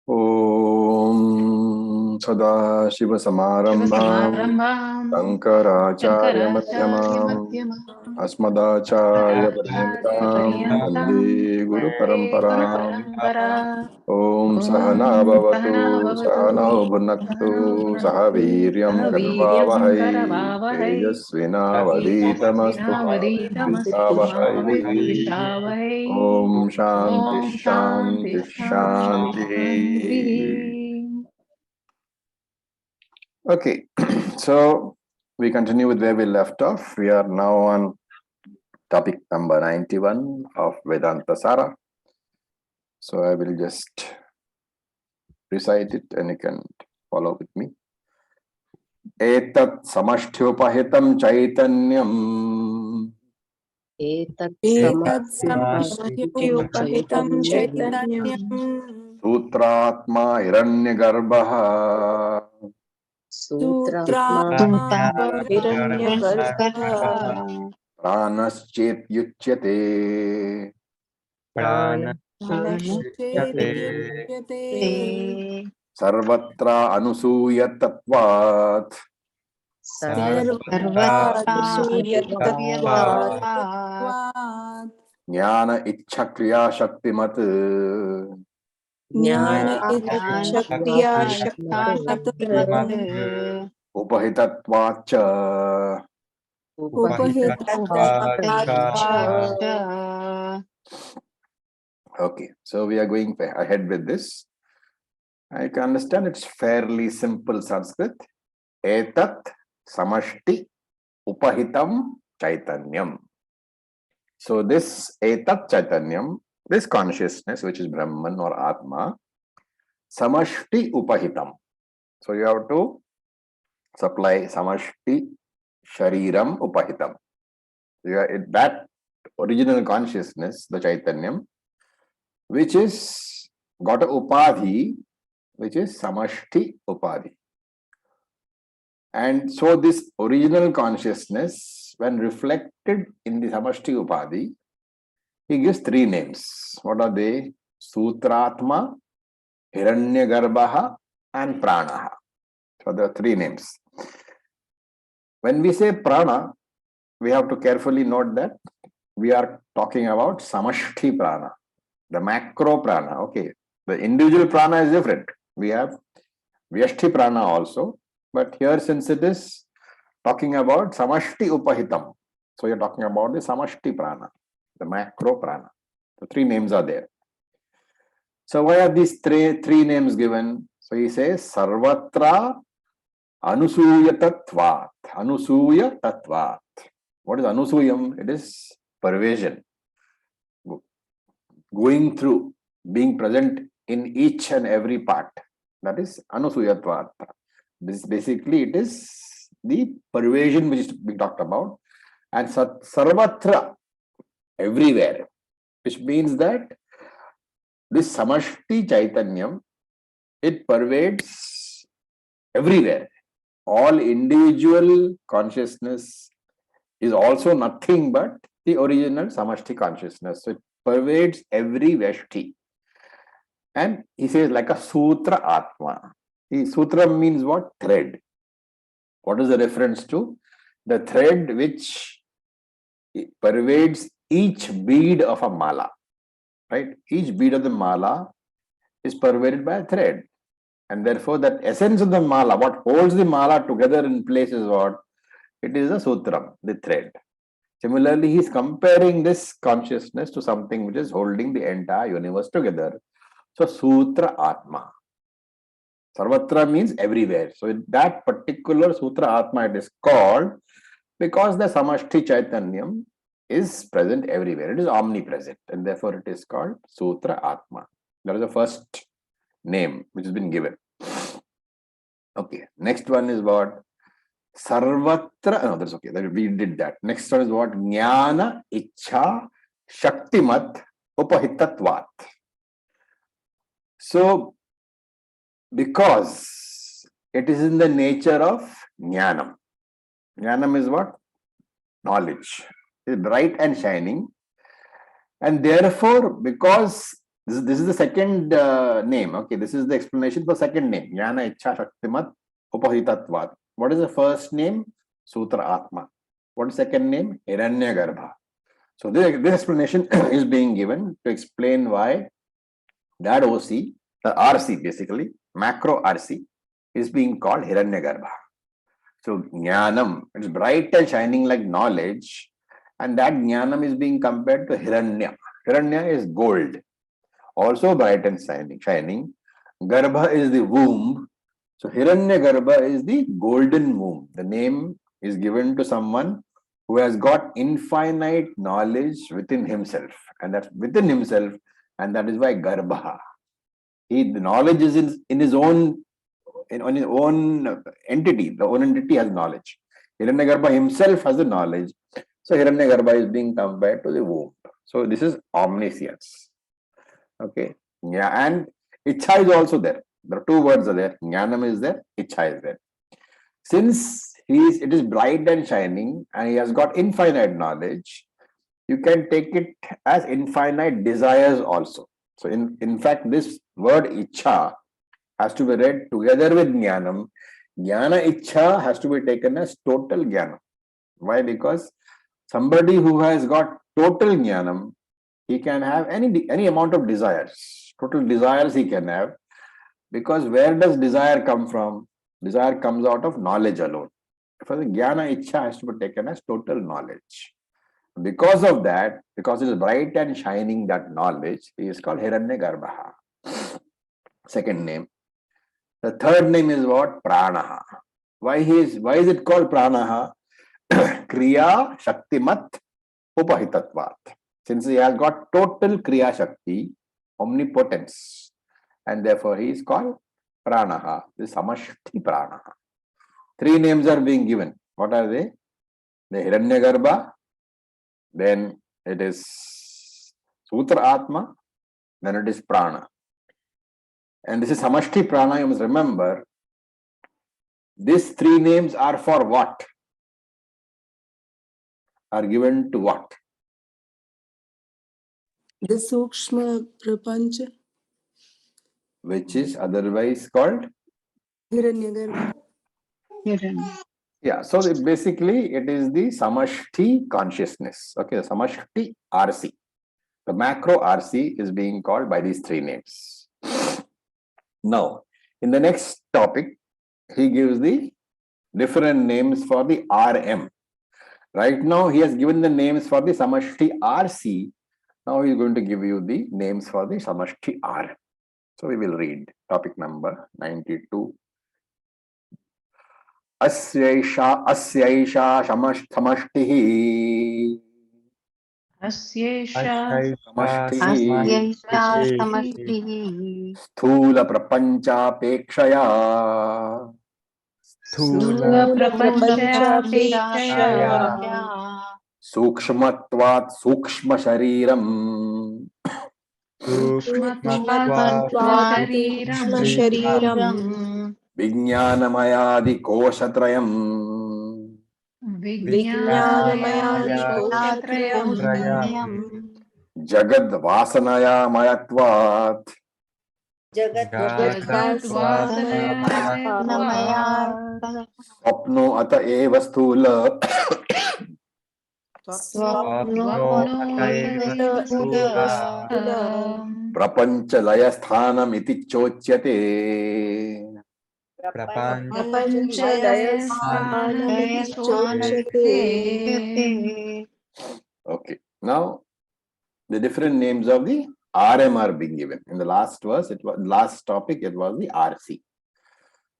Om Sadashiva Samarambham Shankaracharya Madhyamam Asmadacharya Paryantam Vande Guru Paramparam. Om Sahana Bhavatu Sahana Bhunaktu Sahaviryam Karvavahai Tejasvina Vaditamastu Vishawahai. Om Shanti Shanti Shanti. Okay, so we continue with where we left off. We are now on topic number 91 of VedantaSaara. So I will just recite it and you can follow with me. Etat samashthyupahitam chaitanyam samashthyupahitam chaitanyam Sutratma hiranyagarbha Sutratma hiranyagarbha Pranaschet yuchyate Sarvatra anusuyatvatvat Jnana ichha kriya shaktimat Upahitatvacha. Okay, so we are going ahead with this. I can understand it's fairly simple Sanskrit. Etat samashti upahitam chaitanyam. So this etat chaitanyam, this consciousness which is Brahman or Atma, samashti upahitam. So you have to supply samashti shariram upahitam. That original consciousness, the chaitanyam, which is got a upadhi, which is samashti upadhi. And so this original consciousness, when reflected in the samashti upadhi, he gives three names. What are they? Sutratma, Hiranyagarbha, and Pranaha. So there are three names. When we say prana, we have to carefully note that we are talking about samashti prana, the macro prana. Okay, the individual prana is different. We have vyashti prana also, but here since it is talking about samashti upahitam, so you're talking about the samashti prana, the macro prana. The three names are there. So why are these three names given? So he says sarvatra anusuya tattvat. Anusuya tattvat. What is anusuyam? It is pervasion, going through, being present in each and every part. That is anusuyatvat. This basically it is the pervasion which is being talked about, and sarvatra, everywhere, which means that this samashti chaitanyam, it pervades everywhere. All individual consciousness is also nothing but the original samashti consciousness. So it pervades every veshti. And he says like a sutra atma. Sutra means what? Thread. What is the reference to? The thread which pervades each bead of a mala. Right? Each bead of the mala is pervaded by a thread. And therefore that essence of the mala, what holds the mala together in place is what? It is the sutram, the thread. Similarly, he is comparing this consciousness to something which is holding the entire universe together. So, Sutra Atma. Sarvatra means everywhere. So, in that particular Sutra Atma, it is called because the Samashti Chaitanyam is present everywhere. It is omnipresent and therefore it is called Sutra Atma. That is the first name which has been given. Okay, next one is what? Sarvatra, no, that's okay. We did that. Next one is what? Jnana, Ichha, Shaktimat, Upahitatvat. So, because it is in the nature of Jnanam. Jnanam is what? Knowledge. It is bright and shining. And therefore, because this is the second name, okay, this is the explanation for second name, Jnana Ichha Shaktimat Upahitatvat. What is the first name? Sutra Atma. What is the second name? Hiranyagarbha. So this explanation is being given to explain why that OC, the RC basically, macro RC, is being called Hiranyagarbha. So Jnanam, it's bright and shining like knowledge, and that Jnanam is being compared to Hiranya. Hiranya is gold, also bright and shining. Garbha is the womb. So Hiranyagarbha is the golden womb. The name is given to someone who has got infinite knowledge within himself, and that's within himself, and that is why Garbha. The knowledge is in his own, on his own entity. The own entity has knowledge. Hiranyagarbha himself has the knowledge. So Hiranyagarbha is being compared to the womb. So this is omniscience. Okay. Yeah, and Ichha is also there. The two words are there. Jnanam is there, Ichha is there. Since it is bright and shining and he has got infinite knowledge, you can take it as infinite desires also. So in fact, this word Ichha has to be read together with Jnanam. Jnana Ichha has to be taken as total Jnana. Why? Because somebody who has got total Jnanam, he can have any amount of desires. Total desires he can have. Because where does desire come from? Desire comes out of knowledge alone. For the Jnana Ichha has to be taken as total knowledge. Because of that, because it is bright and shining, that knowledge, he is called Hiranyagarbha. Second name. The third name is what? Pranaha. Why is it called Pranaha? Kriya Shaktimat Upahitatvat. Since he has got total Kriya Shakti, omnipotence, and therefore he is called Pranaha. This is Samashti Pranaha. Three names are being given. What are they? The Hiranyagarbha, then it is Sutra Atma, then it is Prana. And this is Samashti Prana. You must remember, these three names are for what? Are given to what? The Sukshma Prapancha. Which is otherwise called Hiranyagarbha. Yeah, so basically it is the Samashti consciousness. Okay, the Samashti RC. The macro RC is being called by these three names. Now, in the next topic, he gives the different names for the RM. Right now, he has given the names for the Samashti RC. Now he is going to give you the names for the Samashti RM. So we will read topic number 92. अस्यैषा समष्टिः समष्टिः स्थूल प्रपंचापेक्षया सूक्ष्मत्वात् सूक्ष्म शरीरम् विज्ञानमयादि कोशत्रयम् जगद् वासनया मयत्वात् स्वप्नो अत एव स्थूल प्रपंच लय स्थानमिति चोच्यते. Okay, now the different names of the RM are being given. In the last verse, last topic, it was the RC.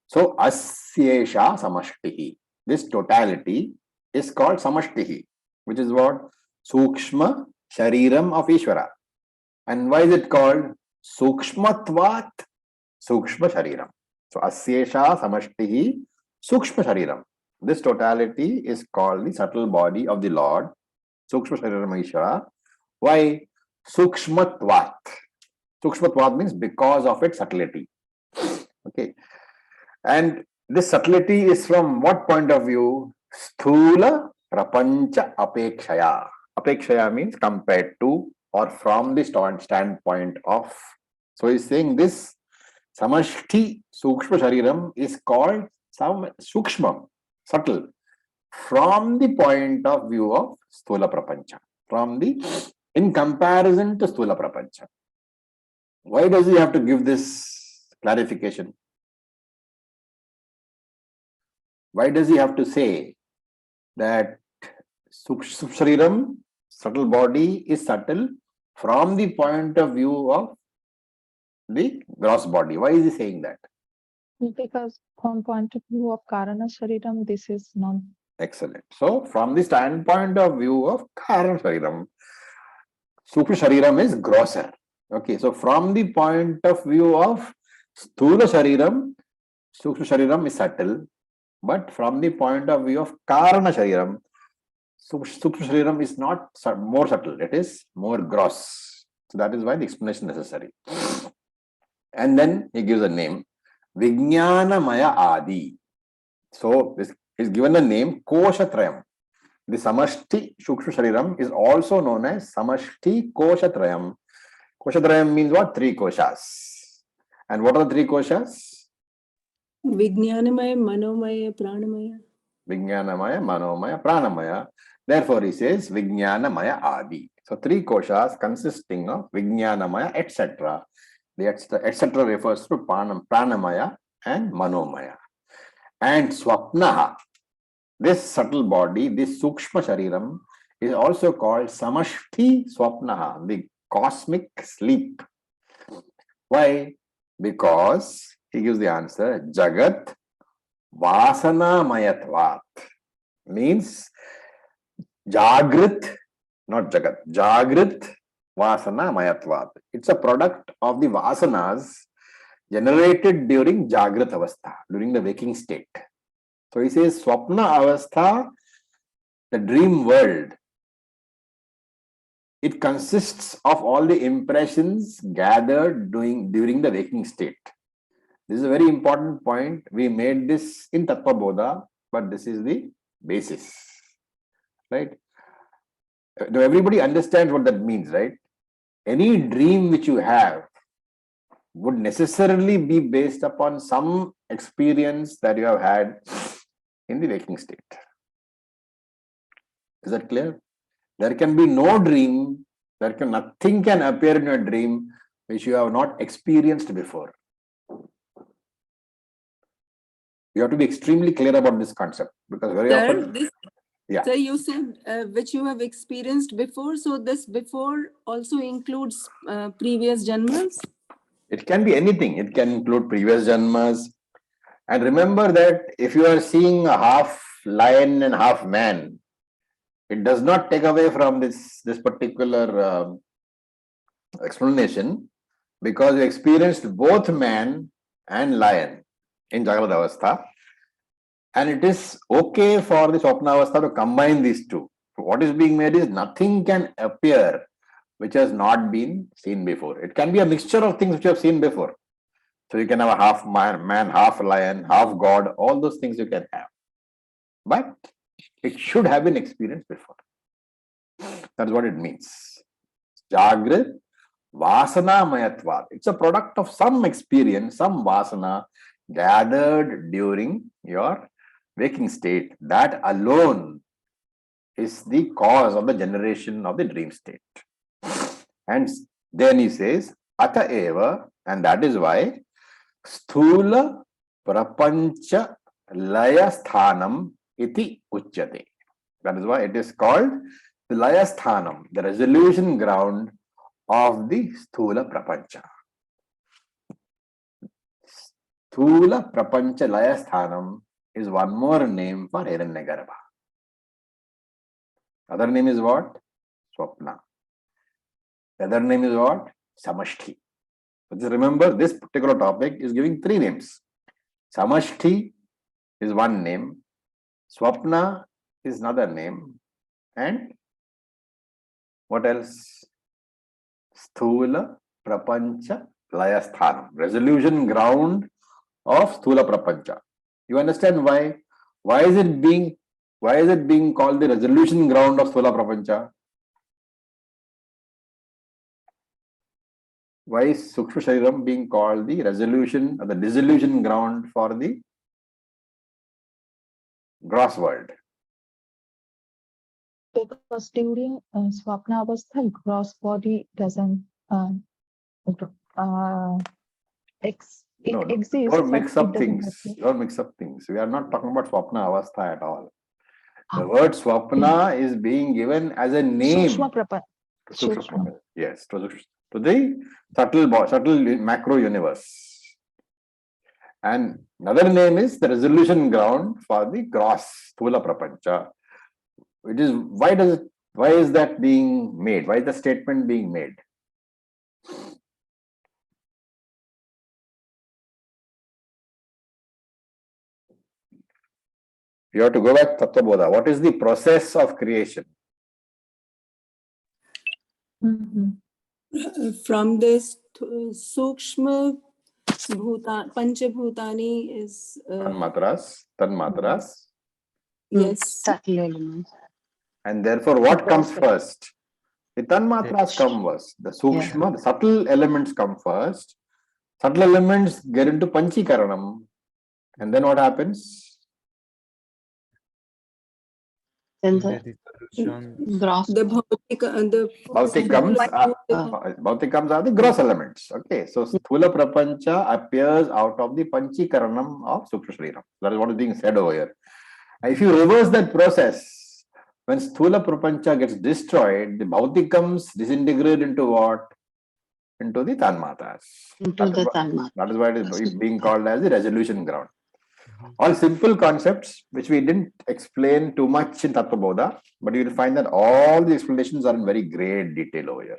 So asyesha samashtihi. This totality is called samashtihi, which is what? Sukshma shariram of Ishvara. And why is it called sukshmatvat sukshma shariram? So asyesha samashtihi sukshma shariram. This totality is called the subtle body of the Lord, sukshma shariram Ishvara. Why? Sukshmatvat. Sukshmatvat means because of its subtlety. Okay. And this subtlety is from what point of view? Sthula prapancha apekshaya. Apekshaya means compared to, or from the standpoint of. So he's saying this Samashti Sukshma Shariram is called some Sukshma, subtle, from the point of view of Sthula Prapancha, in comparison to Sthula Prapancha. Why does he have to give this clarification? Why does he have to say that Sukshma Shariram, subtle body, is subtle from the point of view of the gross body? Why is he saying that? Because from point of view of Karana Shariram, this is not. Excellent. So, from the standpoint of view of Karana Shariram, Sukshma Shariram is grosser. Okay, so from the point of view of Sthula Shariram, Sukshma Shariram is subtle, but from the point of view of Karana Shariram, Sukshma Shariram is not more subtle, it is more gross. So that is why the explanation is necessary. And then he gives a name, Vijnana Maya Adi. So this is given the name Koshatrayam. The Samashti Sukshma Shariram is also known as Samashti Koshatrayam. Koshatrayam means what? 3 koshas. And what are the 3 koshas? Vijnanamaya, Manomaya, Pranamaya. Vijnanamaya, Manomaya, Pranamaya. Therefore, he says Vijnanamaya Adi. So 3 koshas consisting of Vijnanamaya, etc. The etc. refers to Pranamaya and Manomaya. And Swapnaha, this subtle body, this Sukshma Shariram, is also called Samashti Swapnaha, the cosmic sleep. Why? Because he gives the answer, Jagat Vasana Mayatvat, means Jagrit, not Jagat, Jagrit Vasana Mayatvat. It's a product of the Vasanas generated during Jagrat Avastha, during the waking state. So he says Swapna Avastha, the dream world, it consists of all the impressions gathered during the waking state. This is a very important point. We made this in Tattva Bodha, but this is the basis. Right? Now everybody understands what that means, right? Any dream which you have would necessarily be based upon some experience that you have had in the waking state. Is that clear? There can be no dream, nothing can appear in your dream which you have not experienced before. You have to be extremely clear about this concept, because very often... So you said which you have experienced before, so this before also includes previous janmas? It can be anything. It can include previous janmas. And remember that if you are seeing a half lion and half man, it does not take away from this particular explanation, because you experienced both man and lion in Jagrata Avastha, and it is okay for the Swapna Avastha to combine these two. So what is being made is nothing can appear which has not been seen before. It can be a mixture of things which you have seen before. So you can have a half man, half lion, half god, all those things you can have. But it should have been experienced before. That's what it means. Jagrit Vasana Mayatvat. It's a product of some experience, some Vasana gathered during your waking state. That alone is the cause of the generation of the dream state. And then he says, Ata eva, and that is why Sthula Prapancha Laya Sthanam iti Uchyate. That is why it is called the Laya Sthanam, the resolution ground of the Sthula Prapancha. Sthula Prapancha Laya Sthanam is one more name for Hiranyagarbha. Other name is what? Swapna. The other name is what? Samashti. So just remember, this particular topic is giving 3 names. Samashti is one name, Swapna is another name, and what else? Sthula Prapancha Layasthanam, resolution ground of Sthula Prapancha. You understand why? Why is it being called the resolution ground of Sthula Prapancha? Why is Sukshma Shariram being called the resolution or the dissolution ground for the gross world? Because during Swapna Avastha, gross body doesn't it No, exists, don't but mix it up doesn't things. appear. Don't mix up things. We are not talking about Swapna Avastha at all. The word Swapna is being given as a name. Sukshma Prapancha. Sukshma. Yes, to the subtle macro universe. And another name is the resolution ground for the gross Sthula Prapancha. It is why is that being made? Why is the statement being made? You have to go back to Tattva Bodha. What is the process of creation? From this Sukshma Panchabhutani is Tanmatras. yes. Subtle elements. And therefore, what comes first? The Tanmatras come first. The Sukshma, the subtle elements come first. Subtle elements get into Panchikaranam. And then what happens? Then the gross. The Bhautikams are the gross elements. Okay, so Sthula Prapancha appears out of the Panchikaranam of Sukshma Shariram. That is what is being said over here. And if you reverse that process, when Sthula Prapancha gets destroyed, the Bhautikams disintegrate into what? Into the Tanmatas. That is why it is being called as the resolution ground. All simple concepts which we didn't explain too much in Tattva Bodha, but you will find that all the explanations are in very great detail over here.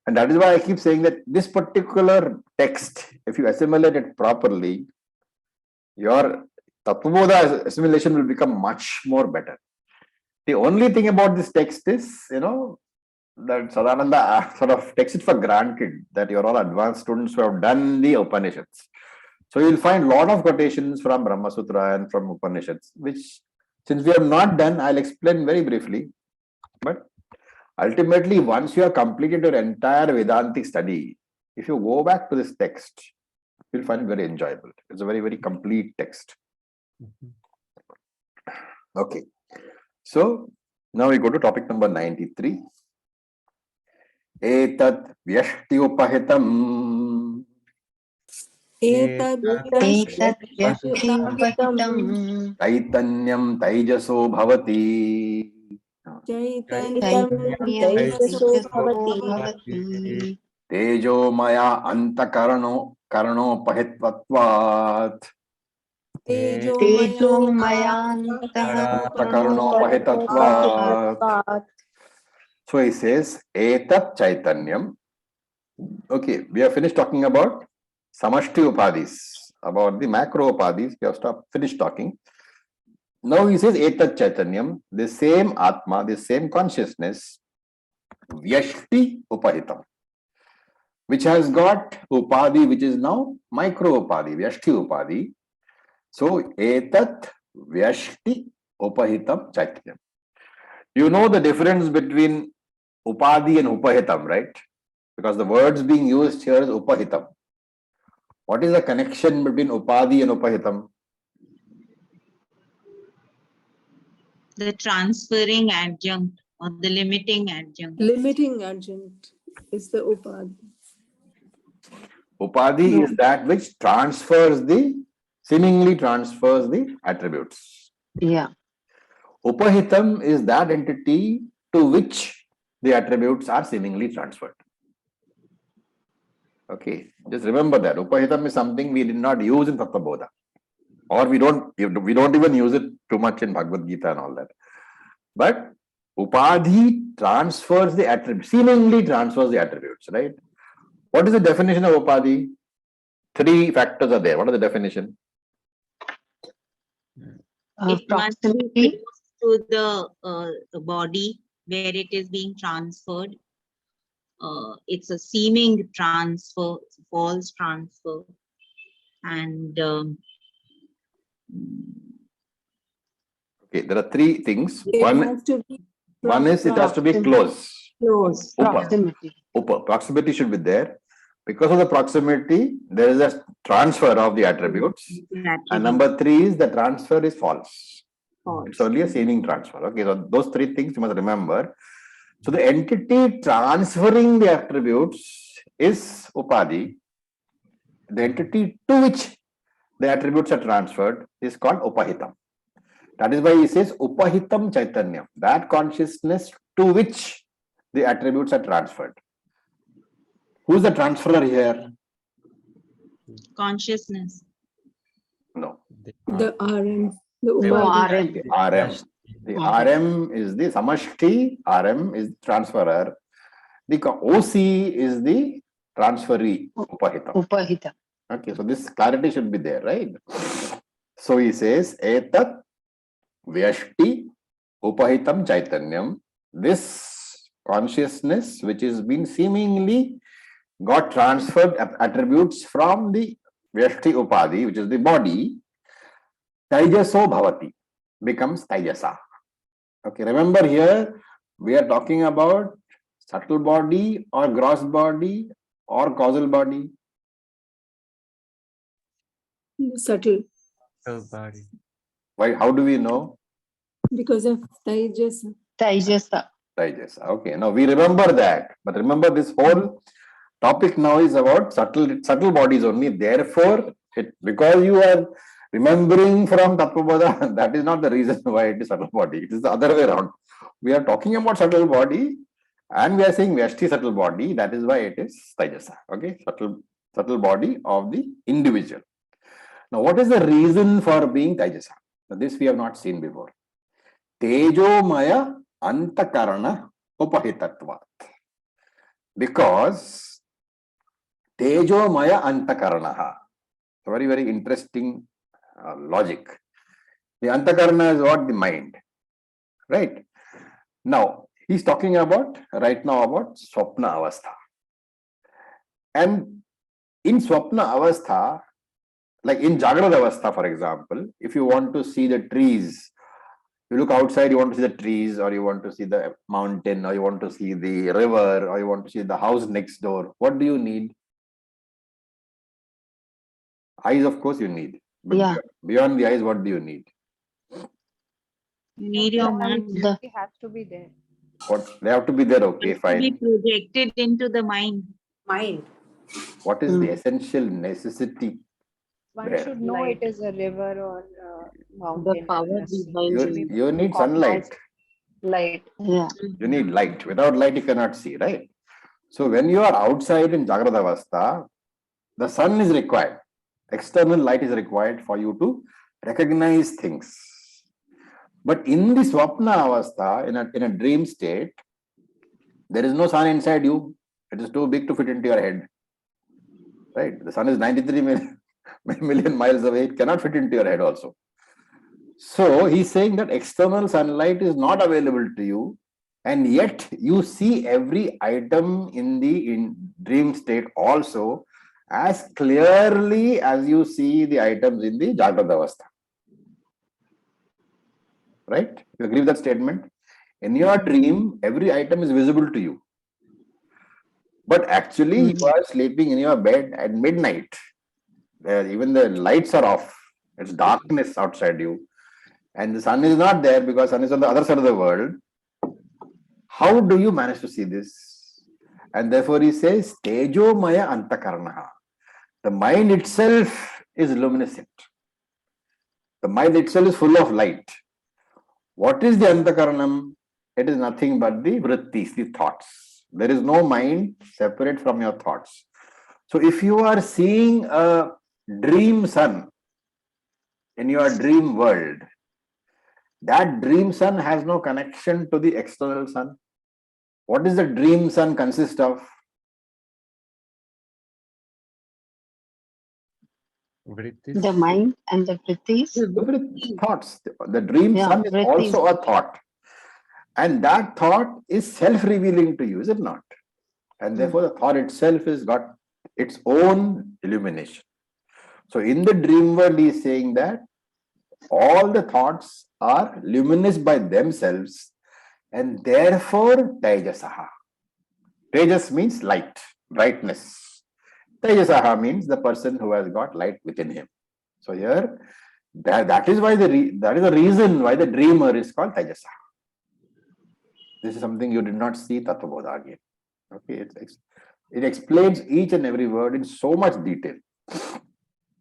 And that is why I keep saying that this particular text, if you assimilate it properly, your Tattva Bodha assimilation will become much more better. The only thing about this text is, that Sadananda sort of takes it for granted that you're all advanced students who have done the Upanishads. So you'll find a lot of quotations from Brahma Sutra and from Upanishads, which since we have not done, I'll explain very briefly. But ultimately, once you have completed your entire Vedantic study, if you go back to this text, you'll find it very enjoyable. It's a very, very complete text. Okay. So now we go to topic number 93. Etat vyashti upahitam. Chaitanyam taijaso bhavati. Tejo maya antakaranopahitatvat. So he says, Etat Chaitanyam. Okay, we have finished talking about Samashti Upadhis, about the macro Upadhis. We have finished talking. Now he says, Etat Chaitanyam, the same Atma, the same consciousness, Vyashti Upahitam, which has got Upadhi, which is now micro Upadhi, Vyashti Upadhi. So, Etat Vyashti Upahitam Chaitanyam. You know the difference between Upadhi and Upahitam, right? Because the words being used here is Upahitam. What is the connection between Upadhi and Upahitam? The transferring adjunct or the limiting adjunct. Limiting adjunct is the Upadhi. Upadhi is that which seemingly transfers the attributes. Yeah. Upahitam is that entity to which the attributes are seemingly transferred. Okay, just remember that Upahitam is something we did not use in Tattva Bodha, or we don't even use it too much in Bhagavad Gita and all that. But Upadhi transfers the attributes, seemingly transfers the attributes, right? What is the definition of Upadhi? 3 factors are there. What is the definition? It must be close to the body where it is being transferred. It's a seeming transfer, false transfer, and okay, there are 3 things. It has to be one is it has to be close. close. Proximity. proximity should be there. Because of the proximity, there is a transfer of the attributes. And number 3 is the transfer is false. It's only a seeming transfer. Okay, so those 3 things you must remember. So the entity transferring the attributes is Upadhi. The entity to which the attributes are transferred is called Upahitam. That is why he says Upahitam Chaitanya, that consciousness to which the attributes are transferred. Who is the transferer here? Consciousness. No. The RM. The No, Upadhi. RM. RM. The RM is the Samashti, RM is the transferer. The OC is the transferee, Upahitam. Upahita. Okay, so this clarity should be there, right? So he says, Etat Vyashti Upahitam Chaitanyam. This consciousness which is being seemingly got transferred attributes from the Vyashti Upadhi, which is the body, Taijaso Bhavati, becomes Taijasa. Okay, remember here we are talking about subtle body or gross body or causal body. Subtle. body. Why? How do we know? Because of Taijasa. Taijasa. Taijasa. Okay, now we remember that, but remember this whole topic now is about subtle bodies only. Therefore, because you are remembering from Tattva-bodha, that is not the reason why it is subtle body. It is the other way around. We are talking about subtle body and we are saying Vyashti subtle body. That is why it is Taijasa. Okay, subtle body of the individual. Now, what is the reason for being Taijasa? Now, this we have not seen before. Tejomaya Antakarana Upahitatvat. Because Tejomaya Antakaranaha. Very, very interesting logic. The Antakarana is what? The mind. Right? Now, he's talking about right now about Swapna Avastha. And in Swapna Avastha, like in Jagrata Avastha, for example, if you want to see the trees, you look outside, you want to see the trees, or you want to see the mountain, or you want to see the river, or you want to see the house next door. What do you need? Eyes, of course, you need. But Yeah. beyond the eyes, what do you need? You need your mind It has to be there. What they have to be there. Okay, to be fine. projected into the mind. What is the essential necessity? One There. should know it is a river or a mountain. power or a sea. behind Should be You need cognized sunlight. light. Yeah. You need light. Without light, you cannot see, right? So when you are outside in Jagrata Avastha, the sun is required. External light is required for you to recognize things. But in the Swapna Avastha, in a dream state, there is no sun inside you. It is too big to fit into your head. Right? The sun is 93 million miles away. It cannot fit into your head also. So he's saying that external sunlight is not available to you, and yet you see every item in the dream state also as clearly as you see the items in the Jagrata Avastha. Right? You agree with that statement? In your dream, every item is visible to you. But actually, you are sleeping in your bed at midnight. Even the lights are off. It's darkness outside you. And the sun is not there because sun is on the other side of the world. How do you manage to see this? And therefore he says, Tejomaya Antakaranaha. The mind itself is luminescent. The mind itself is full of light. What is the Antakaranam? It is nothing but the vrittis, the thoughts. There is no mind separate from your thoughts. So if you are seeing a dream sun in your dream world, that dream sun has no connection to the external sun. What does the dream sun consist of? The mind and the vrittis. Thoughts. The dream sun is vrittis. also a thought. And that thought is self-revealing to you, is it not? And therefore the thought itself has got its own illumination. So in the dream world, he is saying that all the thoughts are luminous by themselves and therefore Taijasaha. Tejas means light, brightness. Tejasaha means the person who has got light within him. So here, that is why that is the reason why the dreamer is called Tejasaha. This is something you did not see Tattva Bodha again. Okay, it explains each and every word in so much detail.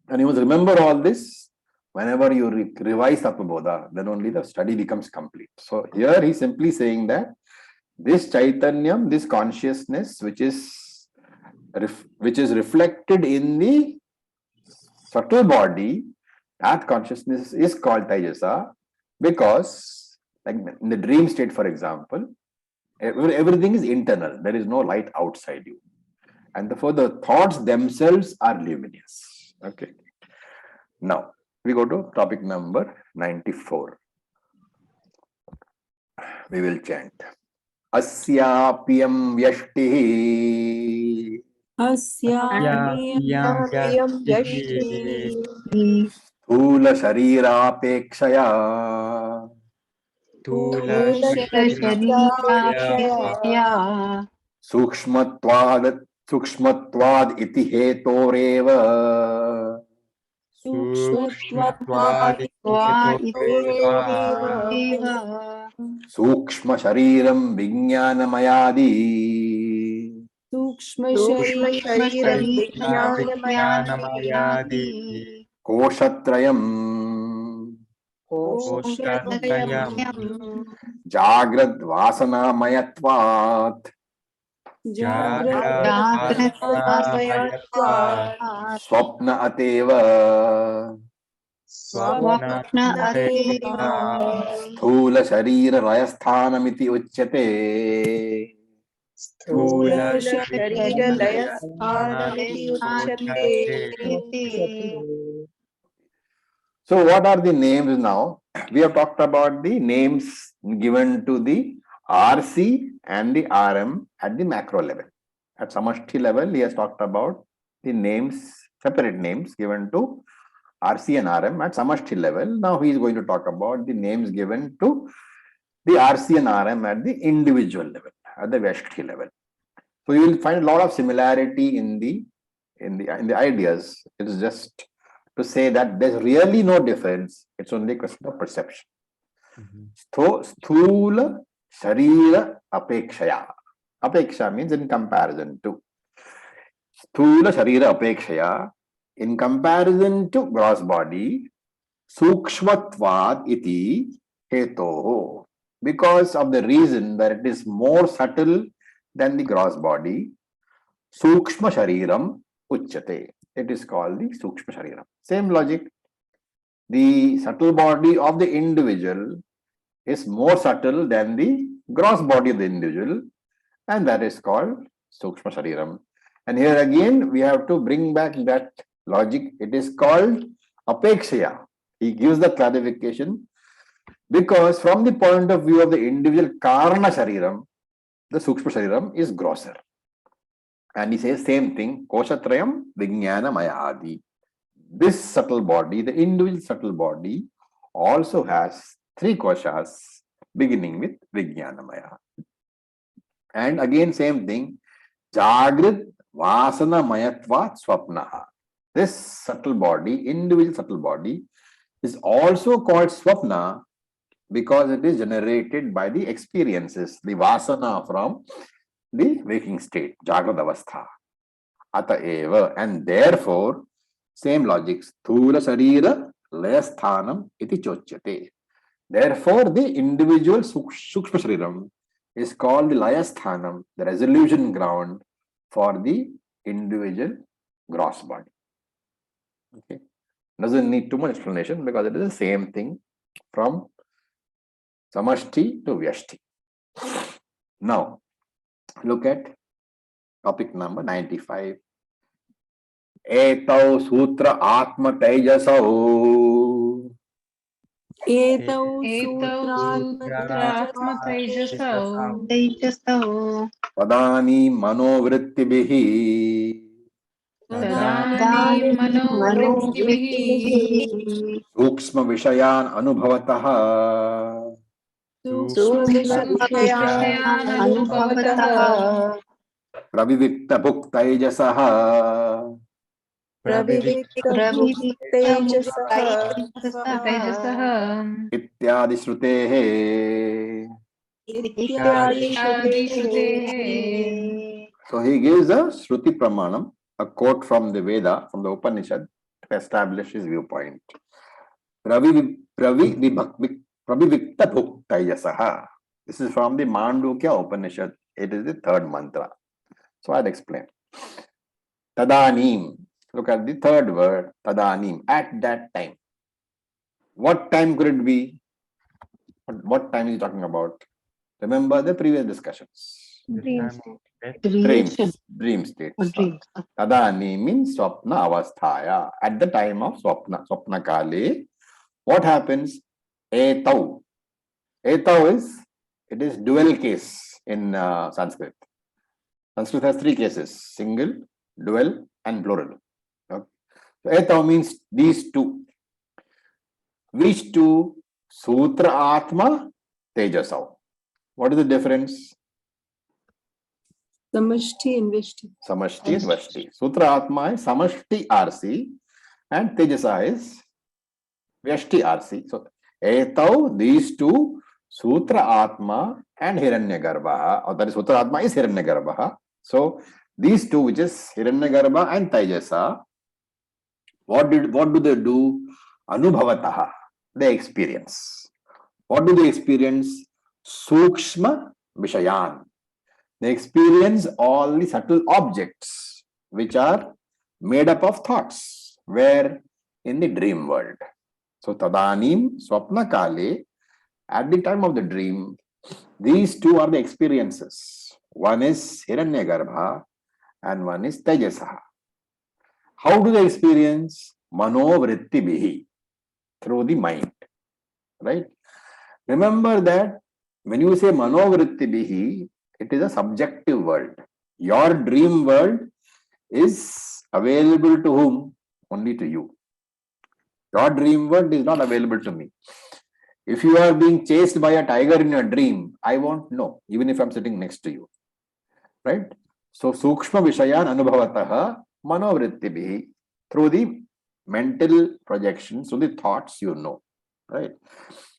And you must remember all this whenever you revise Tattva Bodha, then only the study becomes complete. So here he's simply saying that this Chaitanyam, this consciousness, which is reflected in the subtle body, that consciousness is called Tejasa, because like in the dream state, for example, everything is internal. There is no light outside you. And therefore the thoughts themselves are luminous. Okay. Now we go to topic number 94. We will chant. Asyapyam vyashtihi Asyapyam vyashtihi Thula sharirapekshaya शरीरापेक्षया Sukshmatvad iti hetoreva Sukshma shariram vijnanamayadi Sukshma shariram vijnanamayadi Koshatrayam Koshatrayam Jagrad vasanamayatvat Jagrata Swapna ateva स्वप्न अतीवा Sthula sharira rayasthanamiti uchyate Sthula sharira layasthanamiti uchyate. So what are the names now? We have talked about the names given to the RC and the RM at the macro level. At Samashti level, he has talked about the names, separate names given to RC and RM at Samashti level. Now he is going to talk about the names given to the RC and RM at the individual level, at the Vyashti level. So you will find a lot of similarity in the ideas. It is just to say that there's really no difference. It's only a question of perception. Sthula sharira apekshaya. Apeksha means in comparison to. Sthula sharira apekshaya, in comparison to gross body, sukshmatvad iti hetoho. Because of the reason that it is more subtle than the gross body, sukshma shariram uchyate. It is called the sukshma shariram. Same logic. The subtle body of the individual is more subtle than the gross body of the individual, and that is called sukshma shariram. And here again we have to bring back that logic. It is called apekshaya. He gives the clarification because from the point of view of the individual karana shariram, the sukshma shariram is grosser. And he says same thing, koshatrayam vijnana mayadi. This subtle body, the individual subtle body, also has 3 koshas beginning with vijnana maya. And again same thing, jagrit vasana mayatvat swapnaha. This subtle body, individual subtle body, is also called swapna because it is generated by the experiences, the vasana from the waking state, Jagrad Avastha. Ata eva, and therefore, same logic, Sthula Sharira Layasthanam iti chochyate. Therefore, the individual Sukshma Shariram is called the Layasthanam, the resolution ground for the individual gross body. Okay. Doesn't need too much explanation because it is the same thing from Samashti to Vyashti. Now, look at topic number 95. Etau sutra atma tejasau. Etau तेजसौ Padani manovrittibihi. Tadani मनोवृत्तिभिः Sukshma vishayan anubhavataha. सूक्ष्मविषयान् अनुभवतः Pravivikta bhuk taijasaha. प्रविविक्तभुक्तैजसः Ityadi shrutehe. इत्यादिश्रुतेः So he gives a Shruti Pramanam, a quote from the Veda, from the Upanishad, to establish his viewpoint. Pravivikta bhuk taijasaha. This is from the Mandukya Upanishad. It is the third mantra. So I'll explain. Tadanim. Look at the third word, Tadanim. At that time. What time could it be? What time is he talking about? Remember the previous discussions. Dream state. creation Dream states. or dreams. Tadani means swapna avasthaya. At the time of swapna kale, what happens? Etau. Etau is, it is dual case in Sanskrit. Sanskrit has three cases: single, dual, and plural. Okay. So etau means these two. Which two? Sutra Atma, Tejasau. What is the difference? Samashti and Vishti. Samashti and Vashti. Sutra Atma is Samashti RC and Tejasa is Vyashti RC. So, etau, these two, Sutra Atma and Hiranyagarbha, or that is Sutra Atma is Hiranyagarbha. So, these two, which is Hiranyagarbha and Tejasa, what do they do? Anubhavataha. They experience. What do they experience? Sukshma Vishayan. They experience all the subtle objects which are made up of thoughts, where in the dream world. So Tadanim, Swapna Kale, at the time of the dream, these two are the experiences. One is Hiranyagarbha and one is Tejasaha. How do they experience? Manovritti bihi, through the mind. Right? Remember that when you say Manovritti bihi, it is a subjective world. Your dream world is available to whom? Only to you. Your dream world is not available to me. If you are being chased by a tiger in your dream, I won't know, even if I'm sitting next to you. Right? So, Sukshma Vishayan Anubhavataha Manovritti bihi, through the mental projections, through the thoughts you know. Right?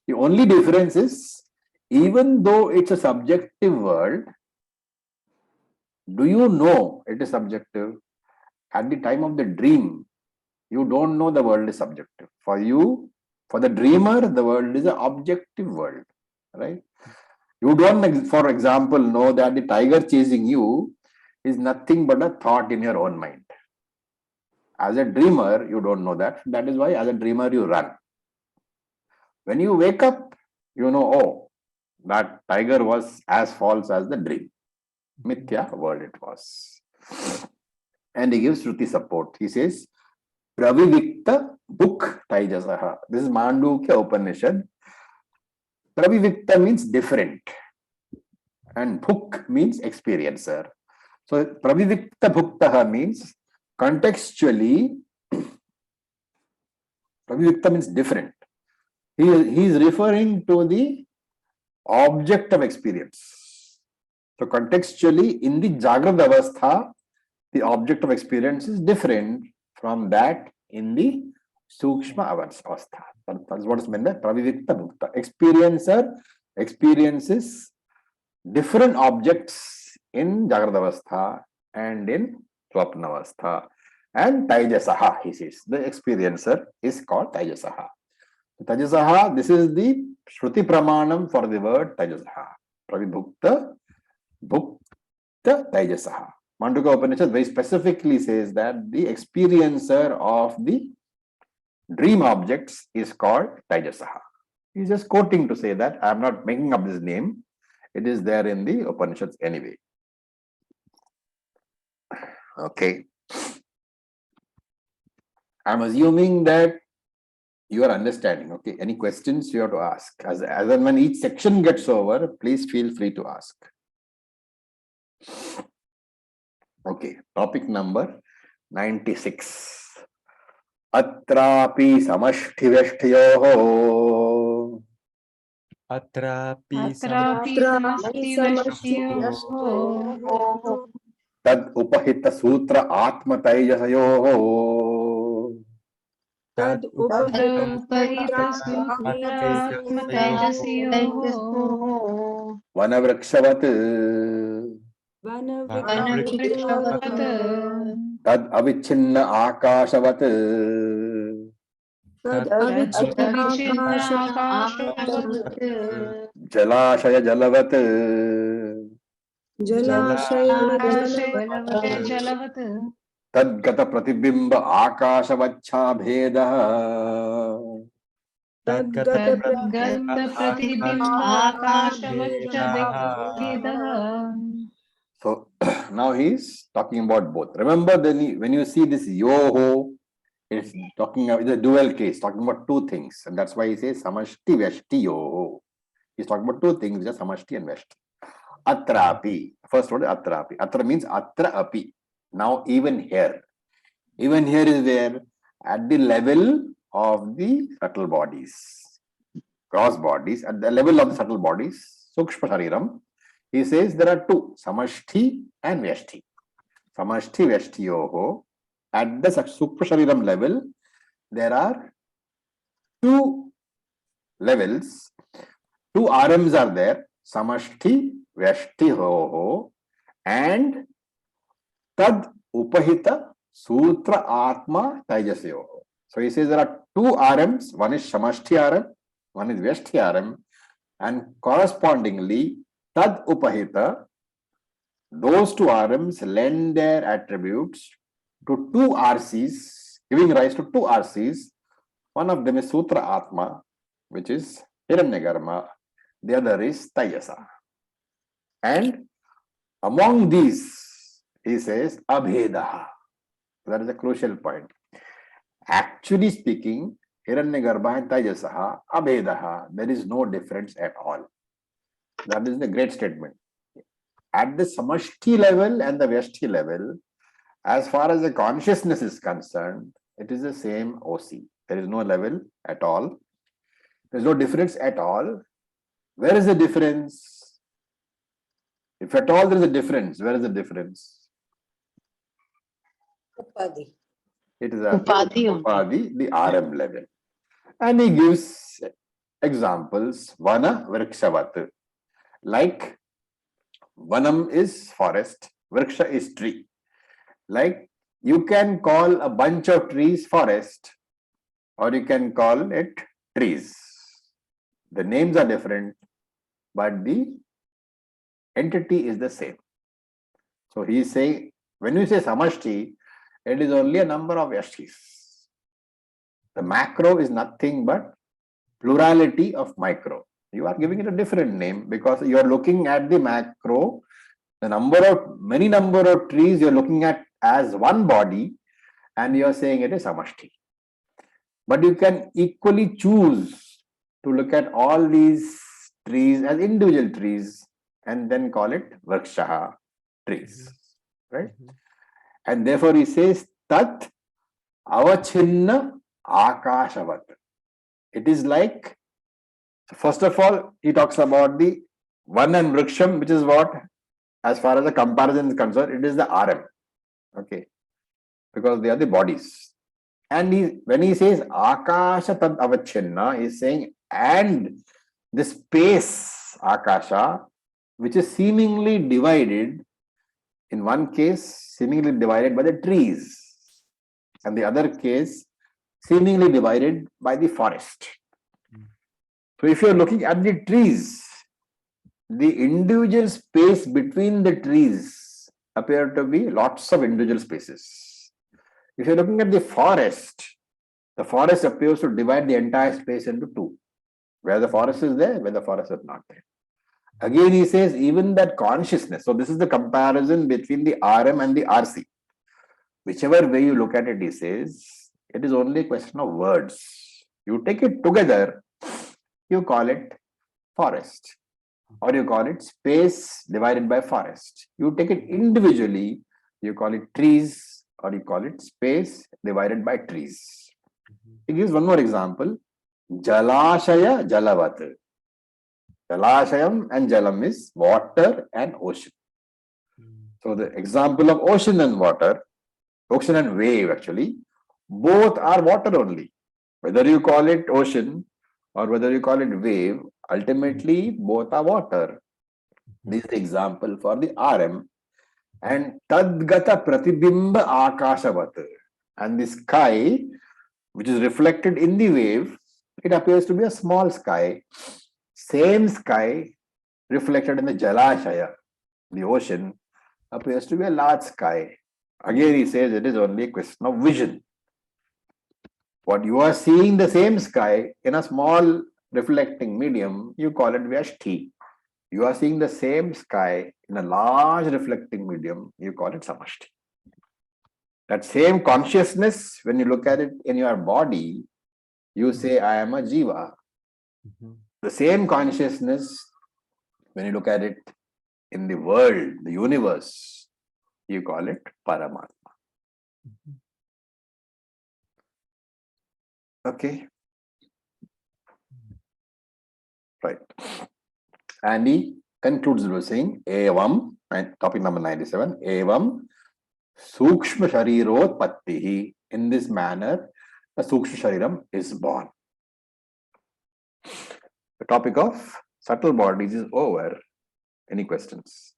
The only difference is, even though it's a subjective world, do you know it is subjective? At the time of the dream, you don't know the world is subjective. For you, for the dreamer, the world is an objective world. Right? You don't, for example, know that the tiger chasing you is nothing but a thought in your own mind. As a dreamer, you don't know that. That is why, as a dreamer, you run. When you wake up, you know, oh, that tiger was as false as the dream. Mithya world it was. And he gives Shruti support. He says, Pravivikta bhuk taijasaha. This is Mandukya Upanishad. Pravivikta means different. And bhuk means experiencer. So Pravivikta bhuktaha means contextually, Pravivikta means different. He is referring to the object of experience. So contextually, in the Jagrata Avastha, the object of experience is different from that in the Sukshma Avastha. That's what is meant by Pravivikta Bhukta. Experiencer experiences different objects in Jagrata Avastha and in Swapna Avastha. And Taijasaha, he says. The experiencer is called Taijasaha. Tajasaha, this is the Shruti Pramanam for the word Tajasaha. Pravibhukta, Bhukta, Tajasaha. Mandukya Upanishad very specifically says that the experiencer of the dream objects is called Tajasaha. He's just quoting to say that. I am not making up this name. It is there in the Upanishads anyway. Okay. I'm assuming that you are understanding. Okay. Any questions you have to ask? As and when each section gets over, please feel free to ask. Okay. Topic number 96. Atrapi samashthivashthayoho. अत्रापि समष्टिव्यष्टयोः Tad upahita sutra atma taijasayoho. Tad तदुपहितसूत्रात्मतैजस्योः Vanavrikshavat. वनवृक्षवत् Tad avichinna akashavat. तदविच्छिन्नाकाशवत् Jalashaya jalavat. जलाशयजलवते जलवत् Tadgata pratibimba akashavachhabhedah. तद्गतप्रतिबिम्बाकाशवच्च भेदः. So now he's talking about both. Remember, when you see this yoho, it's talking about it's a dual case, talking about two things, and that's why he says samashti veshti yoho. He's talking about two things, which are samashti and veshti. Atrapi. First word is atrapi. Atra means atra api. Now even here is where at the level of the subtle bodies, gross bodies, at the level of the subtle bodies, sukshma shariram. He says there are two, samashti and vyashti. Samashti vyashtiyoho. At the Sukha Shariram level, there are two levels, two RMs are there, Samashti vyashtiyoho and Tad Upahita Sutra Atma Taijasyoho. So he says there are two RMs, one is Samashti RM, one is Vyashti RM, and correspondingly, Tad Upahita, those two RMs lend their attributes to two RCs, giving rise to two RCs. One of them is Sutra Atma, which is Hiranyagarma. The other is Taijasa. And among these, he says, Abhedaha. That is a crucial point. Actually speaking, Hiranyagarbha and Taijasaha, Abhedaha, there is no difference at all. That is the great statement. At the Samashti level and the Vyashti level, as far as the consciousness is concerned, it is the same OC. There is no level at all. There is no difference at all. Where is the difference? If at all there is a difference, where is the difference? Upadhi. It is at Upadhi, the RM level. And he gives examples, Vana Vrikshavat. Like Vanam is forest, Vriksha is tree. Like you can call a bunch of trees forest, or you can call it trees. The names are different, but the entity is the same. So he is saying, when you say samashti, it is only a number of yashtis. The macro is nothing but plurality of micro. You are giving it a different name because you are looking at the macro, the many number of trees you are looking at as one body, and you are saying it is samashti. But you can equally choose to look at all these trees as individual trees and then call it vrikshaha, trees. Right? And therefore he says tat avachinna akashavat. It is like, first of all, he talks about the one and vriksham, which is what, as far as the comparison is concerned, it is the RM. Okay. Because they are the bodies. And when he says akasha tad avachinna, he is saying, and the space akasha, which is seemingly divided, in one case seemingly divided by the trees, and the other case seemingly divided by the forest. So if you are looking at the trees, the individual space between the trees appear to be lots of individual spaces. If you are looking at the forest appears to divide the entire space into two, where the forest is there, where the forest is not there. Again, he says even that consciousness. So this is the comparison between the RM and the RC. Whichever way you look at it, he says, it is only a question of words. You take it together, you call it forest, or you call it space divided by forest. You take it individually, you call it trees, or you call it space divided by trees. He gives one more example. Jalashaya Jalavat. Jalashayam and Jalam is water and ocean. So the example of ocean and water, ocean and wave actually, both are water only. Whether you call it ocean or whether you call it wave, ultimately both are water. This is the example for the RM. And Tadgata Pratibimba Akashavat. And the sky, which is reflected in the wave, it appears to be a small sky. Same sky reflected in the Jalashaya, the ocean, appears to be a large sky. Again, he says it is only a question of vision. What you are seeing the same sky in a small reflecting medium, you call it Vyashti. You are seeing the same sky in a large reflecting medium, you call it Samashti. That same consciousness, when you look at it in your body, you say, I am a Jiva. The same consciousness, when you look at it in the world, the universe, you call it Paramatma. Okay. Right. And he concludes by saying, Evam, topic number 97, Evam Sukshma Sharirotpattihi. In this manner, the Sukshma Shariram is born. The topic of subtle bodies is over. Any questions?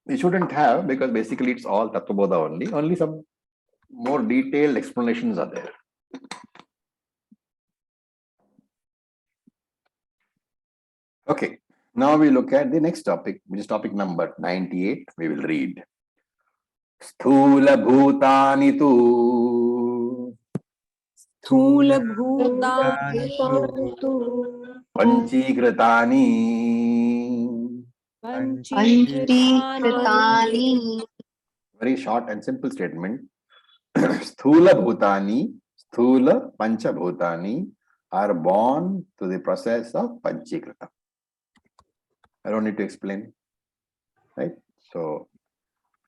We shouldn't have, because basically it's all Tattvabodha only. Only some more detailed explanations are there. Okay, now we look at the next topic, which is topic number 98. We will read. Sthula Bhutani tu Sthula Bhuta Panchikritani Panchikritani very short and simple statement. Sthula Bhutani, Sthula Pancha Bhutani are born to the process of Panchikrita. I don't need to explain, right? So,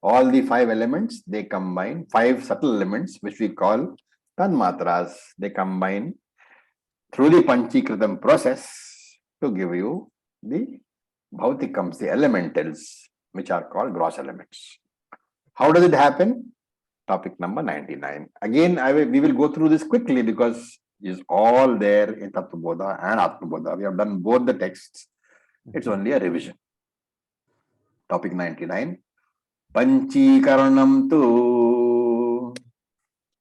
all the 5 elements, they combine, 5 subtle elements, which we call Tanmatras, they combine through the Panchikritam process to give you the Bhautikams, the elementals, which are called gross elements. How does it happen? Topic number 99. Again, we will go through this quickly because it's all there in Tattvabodha and Atmabodha. We have done both the texts. It's only a revision. Topic 99. Panchikaranam tu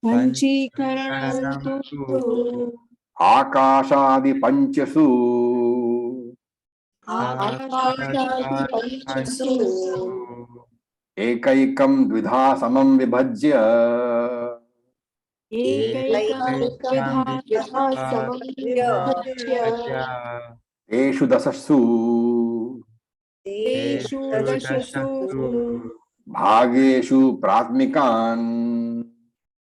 Panchikaranam tu Akashadi Panchasu Akashadi Panchasu Ekaikam Dvidha Samam Vibhajya Ekaikam Vidha Eshu Dasasu Teshu Dashasu Bhageshu Pratmikan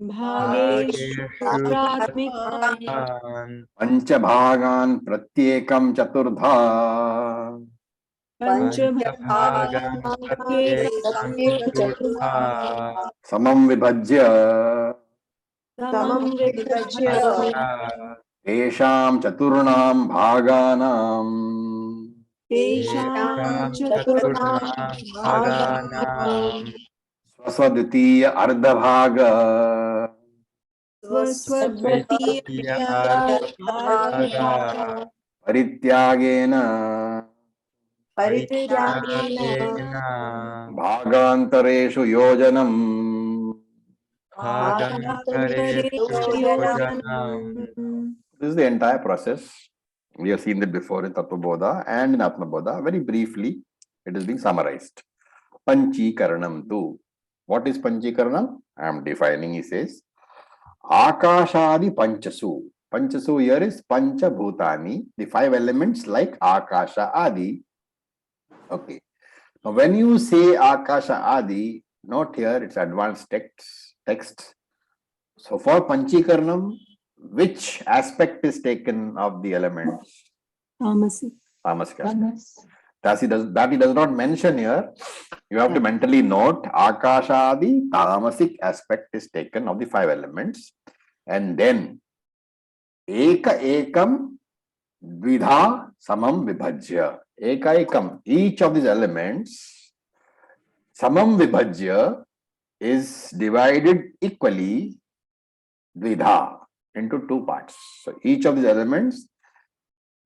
Bhageshu Pratmikan Panchabhagan Pratyekam Chaturdha Panchabhagan Pratyekam Chaturdha Samam Vibhajya Samam Vibhajya Tesham Chaturnam Bhaganam Tesham Chaturnam Bhaganam Swaswaditiya Ardhabhaga Swaswadvitiya Bhaga Parityagena Parityagena Bhagantareshu Yojanam. Bhagantareshu Yojanam. This is the entire process. We have seen it before in Tattvabodha and in Atmabodha. Very briefly, it is being summarized. Panchikaranam tu. What is Panchikaranam? I am defining, he says. Akashadi Panchasu. Panchasu here is Pancha Bhutani, the 5 elements like Akasha Adi. Okay. Now, when you say Akasha Adi, note here it's advanced text. So for Panchikaranam, which aspect is taken of the elements? Tamasic. Tamasic aspect. That he does not mention here. You have to mentally note Akashadi, Tamasic aspect is taken of the 5 elements. And then Ekam Dvidha Samam Vibhajya. Ekaikam, each of these elements Samam vibhajya is divided equally, dvidha, into two parts. So each of these elements,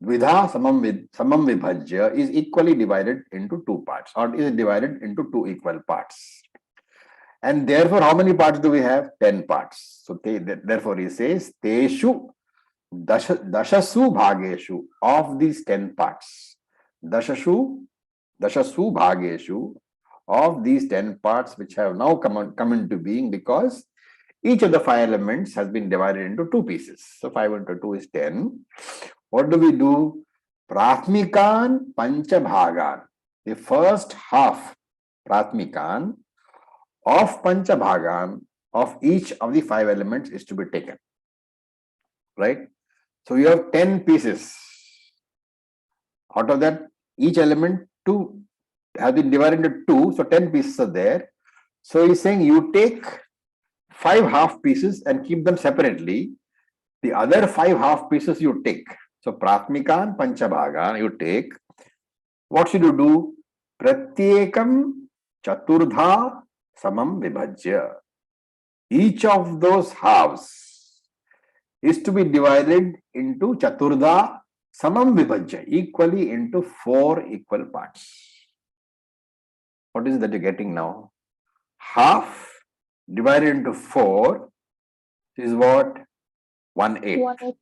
dvidha samam vibhajya, is equally divided into two parts, or is divided into two equal parts. And therefore, how many parts do we have? 10 parts. So therefore, he says, Teshu dashasu bhageshu, of these 10 parts. Dashasu bhageshu, of these 10 parts which have now come into being, because each of the 5 elements has been divided into 2 pieces. So 5 into 2 is 10. What do we do? Prathmikan pancha bhagan. The first half, Prathmikan, of pancha bhagan, of each of the 5 elements is to be taken. Right? So you have 10 pieces. Out of that, each element 2 has been divided into 2, so 10 pieces are there. So he's saying you take 5 half pieces and keep them separately. The other 5 half pieces you take. So Prathmikan Panchabhagan you take. What should you do? Pratyekam Chaturdha Samam Vibhajya. Each of those halves is to be divided into Chaturdha Samam Vibhajya, equally into 4 equal parts. What is it that you're getting now? Half divided into 4 is what? 1/8.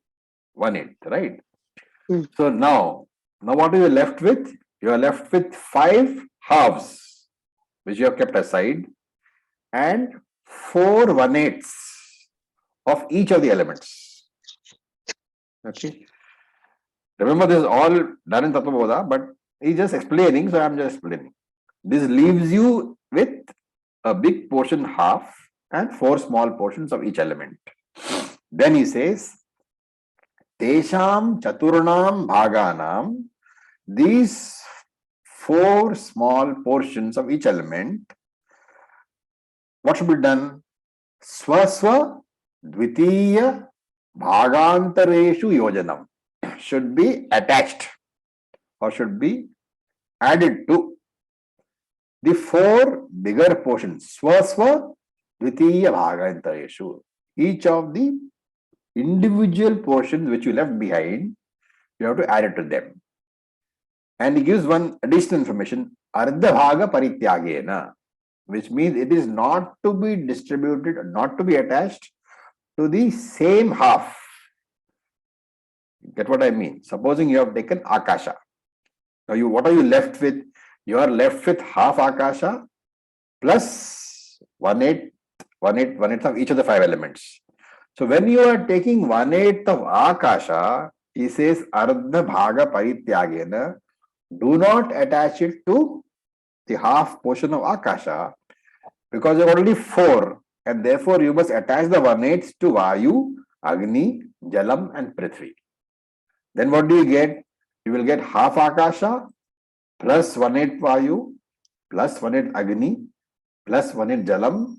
1/8, right? So now what are you left with? You are left with 5 halves, which you have kept aside, and 4 1/8 of each of the elements. Okay. Remember, this is all done in Tattva-bodha, but he's just explaining, so I'm just explaining. This leaves you with a big portion half and 4 small portions of each element. Then he says, Tesham Chaturnam Bhaganam, these 4 small portions of each element, what should be done? Swaswa Dvitiya Bhagantareshu Yojanam, should be attached or should be added to the 4 bigger portions. Swaswa Dvitiya Bhagantareshu, each of the individual portions which you left behind, you have to add it to them. And he gives one additional information, Ardha Bhaga Parityagena, which means it is not to be distributed, not to be attached to the same half. Get what I mean? Supposing you have taken Akasha. Now what are you left with? You are left with half Akasha plus 1/8 of each of the 5 elements. So when you are taking 1/8 of Akasha, he says Ardha Bhaga Parityagena, do not attach it to the half portion of Akasha, because there are already 4, and therefore you must attach the 1/8 to Vayu, Agni, Jalam and Prithvi. Then what do you get? You will get half Akasha plus 1/8 Vayu plus 1/8 Agni plus 1/8 Jalam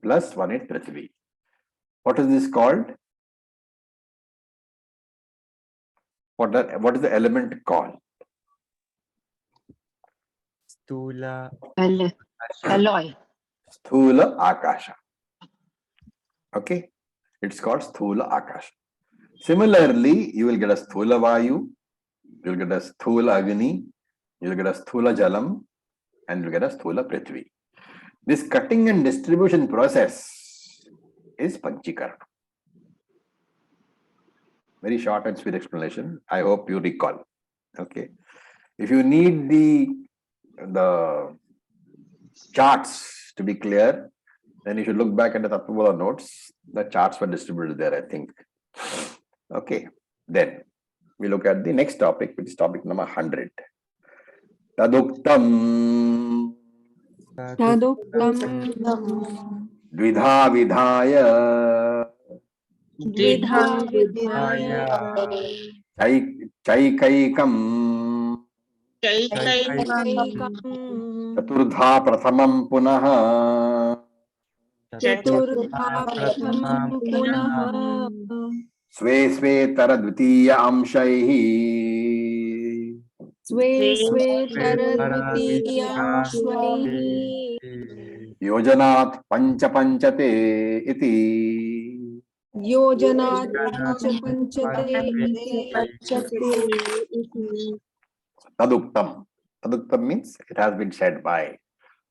plus 1/8 Prithvi. What is this called? What is the element called? Stula Alloy. Sthula Akasha. Okay, it's called Sthula Akasha. Similarly, you will get a Sthula Vayu, you will get a Sthula Agni, you will get a Sthula Jalam, and you will get a Sthula Prithvi. This cutting and distribution process is Panchikarana. Very short and sweet explanation. I hope you recall. Okay. If you need the charts to be clear, then you should look back at the Tattva-bodha notes. The charts were distributed there, I think. Okay. Then we look at the next topic, which is topic number 100. Taduktam Taduktam Dvidha Vidhaya Dvidha Vidhaya Chaikaikam Chaikaikam Chaturdha Prathamam Punaha Chaturdha Prathamam Punaha Sve Sve Tara Dvitiya Amshaihi Swe Swe Taradvitiyam Shvaihi Yojanat pancha panchate iti. Yojanat pancha panchate Taduktam. Taduktam means it has been said by.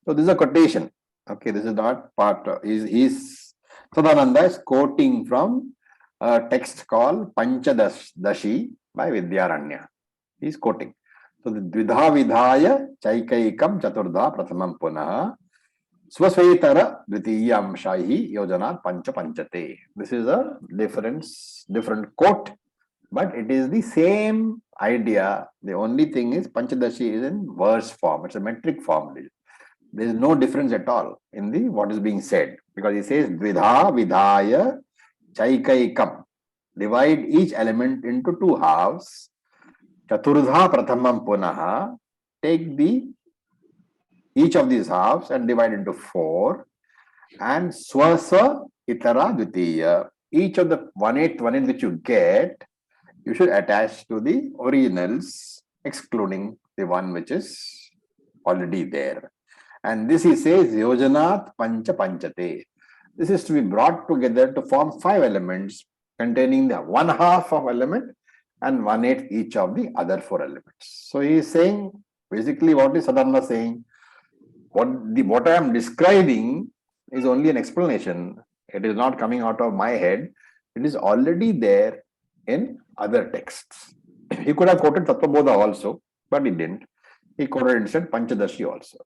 So this is a quotation. Okay, this is not part of, he's Sadananda is quoting from a text called Panchadashi by Vidyaranya. He's quoting. So the Dvidha Vidhaya Chaikaikam Chaturda Prathamam Punaha Swasvetara Dvitiyam Shahi Yojana Pancha Panchate. This is a different quote, but it is the same idea. The only thing is Panchadashi is in verse form. It's a metric form. There is no difference at all in the what is being said, because he says Dvidha Vidhaya Chaikaikam. Divide each element into two halves. Chaturdha Prathamam Punaha. Take each of these halves and divide into four. And Swaswa Itara Dvitiya. Each of the 1/8 which you get, you should attach to the originals, excluding the one which is already there. And this he says Yojanat Pancha Panchate. This is to be brought together to form 5 elements containing the 1/2 of element and 1/8 each of the other 4 elements. So he is saying basically what is Sadananda saying? What I am describing is only an explanation. It is not coming out of my head. It is already there in other texts. He could have quoted Tattvabodha also, but he didn't. He quoted instead Panchadashi also.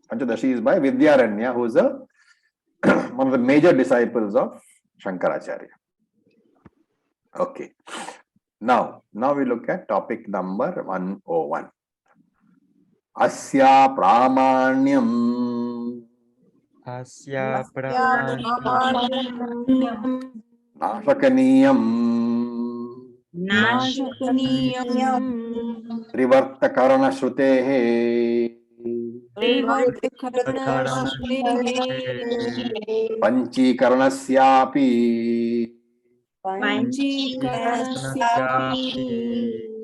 Panchadashi is by Vidyaranya, who is one of the major disciples of Shankaracharya. Okay. Now we look at topic number 101. Asya pramanyam Asya pramanyam nashakaniyam Nashakaniyam trivartakarana shrutehe Trivartakarana panchikaranasyapi Panchikaranasyapi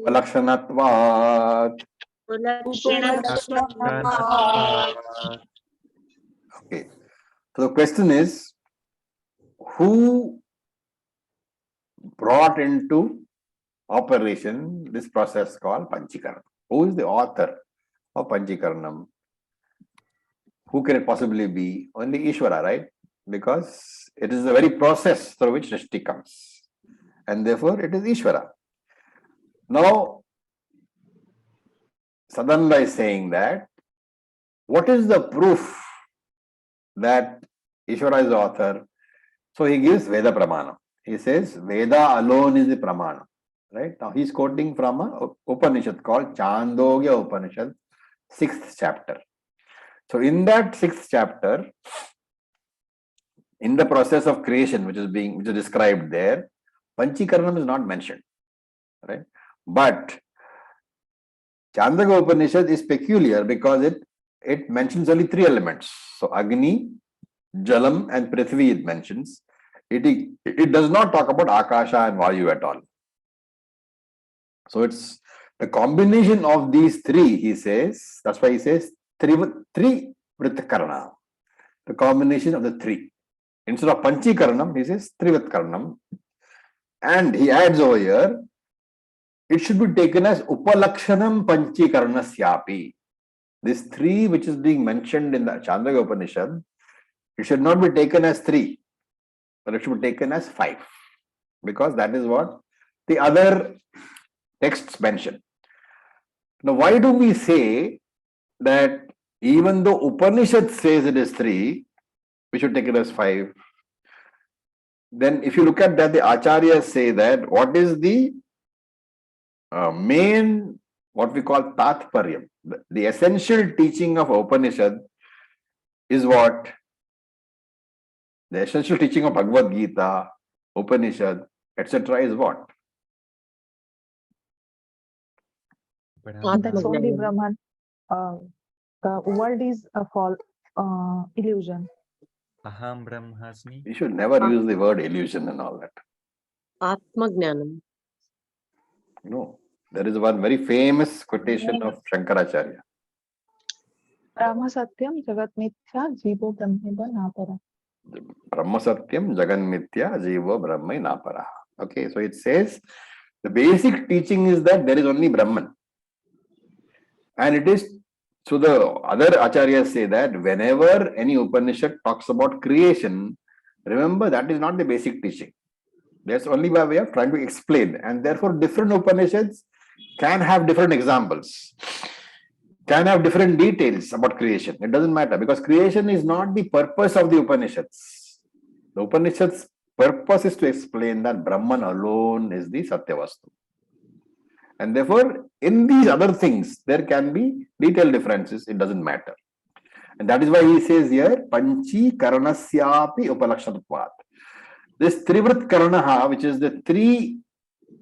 lakshanatvat. Upalakshana. Okay. So the question is, who brought into operation this process called Panchikaranam? Who is the author of Panchikaranam? Who can it possibly be? Only Easwara, right? Because it is the very process through which Srishti comes. And therefore it is Easwara. Now, Sadananda is saying that, what is the proof that Easwara is the author? So he gives Veda Pramanam. He says Veda alone is the Pramanam. Right? Now he's quoting from a Upanishad called Chandogya Upanishad, 6th chapter. So in that 6th chapter, in the process of creation, which is described there, Panchikaranam is not mentioned. Right? But Chandogya Upanishad is peculiar because it mentions only 3 elements. So Agni, Jalam and Prithvi it mentions. It does not talk about Akasha and Vayu at all. So it's the combination of these 3, he says. That's why he says Tri Vritkarana. The combination of the 3. Instead of Panchikaranam, he says Trivatkaranam. And he adds over here, it should be taken as Upalakshanam Panchikaranasyapi. This 3 which is being mentioned in the Chandogya Upanishad, it should not be taken as 3, but it should be taken as 5. Because that is what the other texts mention. Now, why do we say that even though Upanishad says it is 3, we should take it as 5? Then if you look at that, the Acharyas say that what is the main, what we call Tatparyam, the essential teaching of Upanishad is what? The essential teaching of Bhagavad Gita, Upanishad, etc. is what? That's only Brahman. The world is a illusion. Aham Brahmasmi. We should never use the word illusion and all that. Atmagnanam. No. There is one very famous quotation of Shankaracharya. Brahma Satyam Jagat Mithya Jivo Brahmeda Napara. Brahma Satyam Jagan Mithya Jiva Brahma Napara. Okay, so it says the basic teaching is that there is only Brahman. And it is, so the other acharyas say that whenever any Upanishad talks about creation, remember that is not the basic teaching. That's only by way of trying to explain. And therefore, different Upanishads can have different examples, can have different details about creation. It doesn't matter because creation is not the purpose of the Upanishads. The Upanishads' purpose is to explain that Brahman alone is the Satyavastu. And therefore, in these other things, there can be detailed differences. It doesn't matter. And that is why he says here, Panchi Karanasyapi Upalakshanatvat. This Trivrit Karanaha, which is the three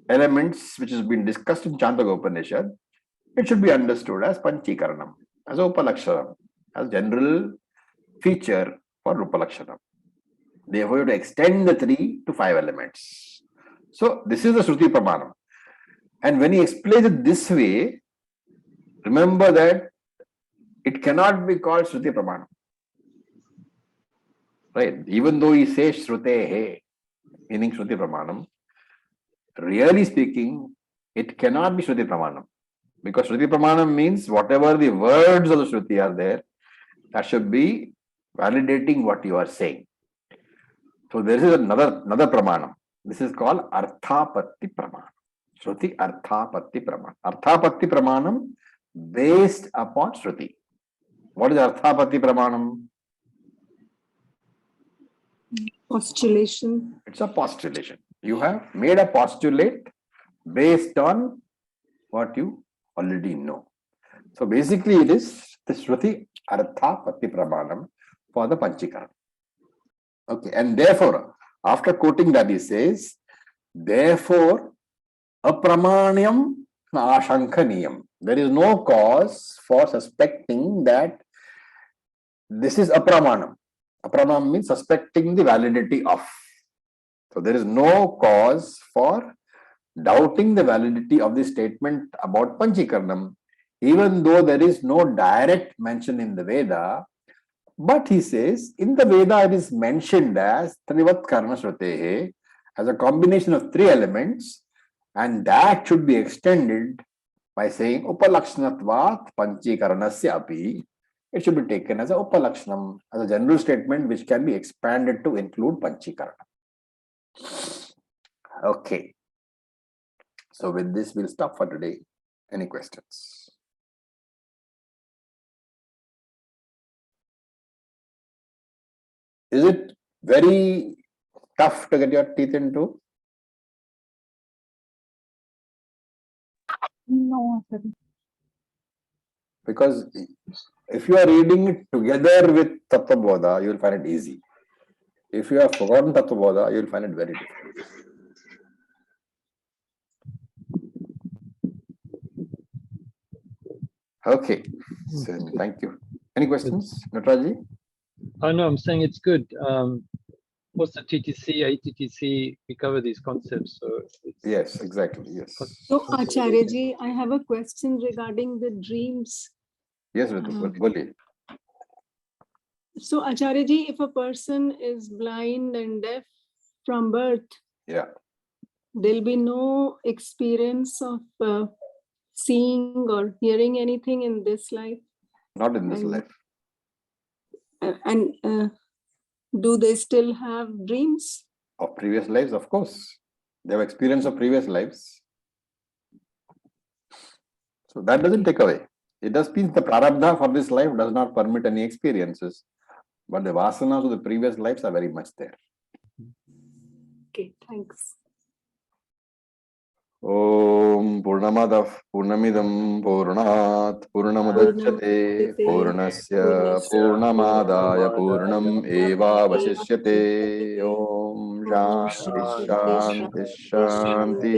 elements which has been discussed in Chandogya Upanishad, it should be understood as Panchi Karanam, as Upalakshanam, as general feature for Upalakshanam. Therefore, you have to extend the 3 to 5 elements. So, this is the Shruti Pramanam. And when he explains it this way, remember that it cannot be called Shruti Pramanam. Right? Even though he says Shrutehe, meaning Shruti Pramanam, really speaking, it cannot be Shruti Pramanam. Because Shruti Pramanam means whatever the words of the Shruti are there, that should be validating what you are saying. So there is another Pramanam. This is called Arthapatti Pramanam. Shruti Arthapatti Pramanam. Arthapatti Pramanam based upon Shruti. What is Arthapatti Pramanam? Postulation. It's a postulation. You have made a postulate based on what you already know. So basically it is the Shruti Arthapatti Pramanam for the Panchikaram. Okay, and therefore, after quoting that he says, therefore, apramanyam ashankaniyam. There is no cause for suspecting that this is apramanam. Apramanam means suspecting the validity of. So there is no cause for doubting the validity of the statement about Panchikaranam, even though there is no direct mention in the Veda. But he says, in the Veda it is mentioned as Trivat Karna Shrutehe, as a combination of 3 elements, and that should be extended by saying Upalakshanatvat Panchikaranasya api. It should be taken as a Upalakshanam, as a general statement which can be expanded to include Panchikaranam. Okay. So with this, we'll stop for today. Any questions? Is it very tough to get your teeth into? No, sir. Because if you are reading it together with Tattva Bodha, you will find it easy. If you have forgotten Tattva Bodha, you will find it very difficult. Okay, so thank you. Any questions, Natraji? Oh no, I'm saying it's good. What's the TTC, ATTC? We cover these concepts, so it's, Yes, exactly. Yes. So, Acharya ji, I have a question regarding the dreams. Yes, Ritu, boliye. So, Acharya ji, if a person is blind and deaf from birth, Yeah. there'll be no experience of seeing or hearing anything in this life. Not in this life. And do they still have dreams? Of previous lives, of course. They have experience of previous lives. So that doesn't take away. It does mean the prarabdha for this life does not permit any experiences. But the vasanas of the previous lives are very much there. Okay, thanks. Om Purnamadav Purnamidam Purnat Purnamudachyate Purnasya Purnamadaya Purnam Eva Vasishyate Om Shanti Shanti Shanti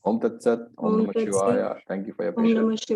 Om Tat Sat Om Namah Shivaya. Thank you for your patience.